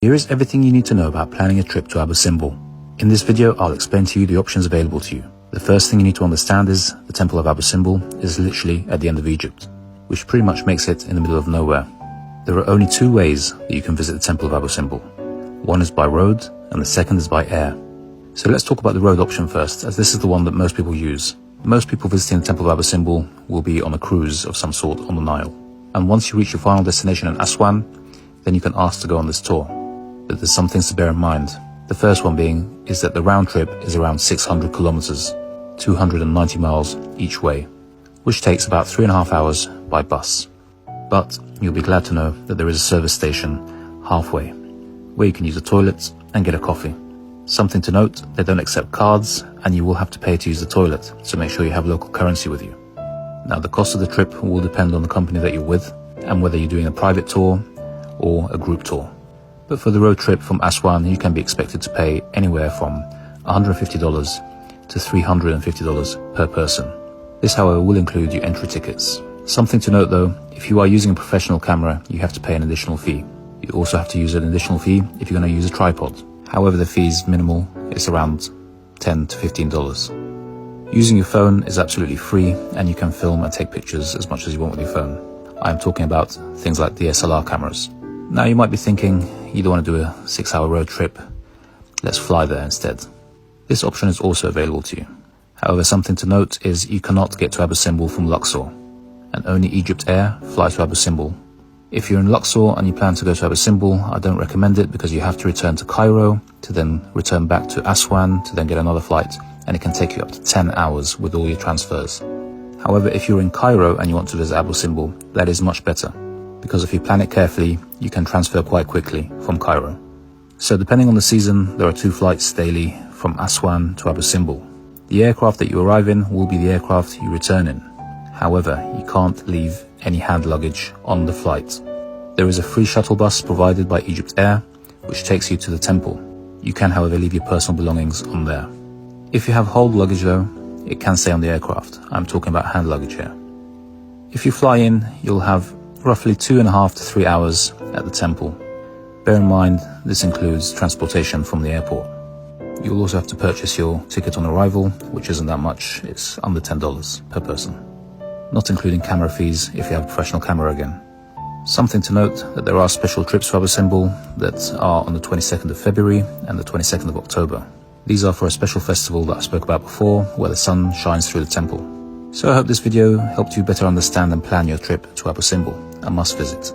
Here is everything you need to know about planning a trip to Abu Simbel. In this video, I'll explain to you the options available to you. The first thing you need to understand is the Temple of Abu Simbel is literally at the end of Egypt, which pretty much makes it in the middle of nowhere. There are only two ways that you can visit the Temple of Abu Simbel. One is by road and the second is by air. So let's talk about the road option first, as this is the one that most people use. Most people visiting the Temple of Abu Simbel will be on a cruise of some sort on the Nile. And once you reach your final destination in Aswan, then you can ask to go on this tour. But there's some things to bear in mind. The first one being is that the round trip is around 600 kilometers, 290 miles each way, which takes about 3.5 hours by bus. But you'll be glad to know that there is a service station halfway, where you can use a toilet and get a coffee. Something to note, they don't accept cards and you will have to pay to use the toilet, so make sure you have local currency with you. Now the cost of the trip will depend on the company that you're with and whether you're doing a private tour or a group tour. But for the road trip from Aswan, you can be expected to pay anywhere from $150 to $350 per person. This, however, will include your entry tickets. Something to note though, if you are using a professional camera, you have to pay an additional fee. You also have to use an additional fee if you're going to use a tripod. However, the fee is minimal. It's around $10 to $15. Using your phone is absolutely free and you can film and take pictures as much as you want with your phone. I'm talking about things like DSLR cameras. Now you might be thinking, you don't want to do a 6-hour road trip, let's fly there instead. This option is also available to you. However, something to note is you cannot get to Abu Simbel from Luxor, and only Egypt Air flies to Abu Simbel. If you're in Luxor and you plan to go to Abu Simbel, I don't recommend it because you have to return to Cairo, to then return back to Aswan, to then get another flight, and it can take you up to 10 hours with all your transfers. However, if you're in Cairo and you want to visit Abu Simbel, that is much better, because if you plan it carefully, you can transfer quite quickly from Cairo. So depending on the season, there are 2 flights daily from Aswan to Abu Simbel. The aircraft that you arrive in will be the aircraft you return in. However, you can't leave any hand luggage on the flight. There is a free shuttle bus provided by Egypt Air, which takes you to the temple. You can, however, leave your personal belongings on there. If you have hold luggage though, it can stay on the aircraft. I'm talking about hand luggage here. If you fly in, you'll have roughly 2.5 to 3 hours at the temple. Bear in mind, this includes transportation from the airport. You'll also have to purchase your ticket on arrival, which isn't that much, it's under $10 per person. Not including camera fees if you have a professional camera again. Something to note that there are special trips to Abu Simbel that are on the 22nd of February and the 22nd of October. These are for a special festival that I spoke about before, where the sun shines through the temple. So I hope this video helped you better understand and plan your trip to Abu Simbel, a must visit.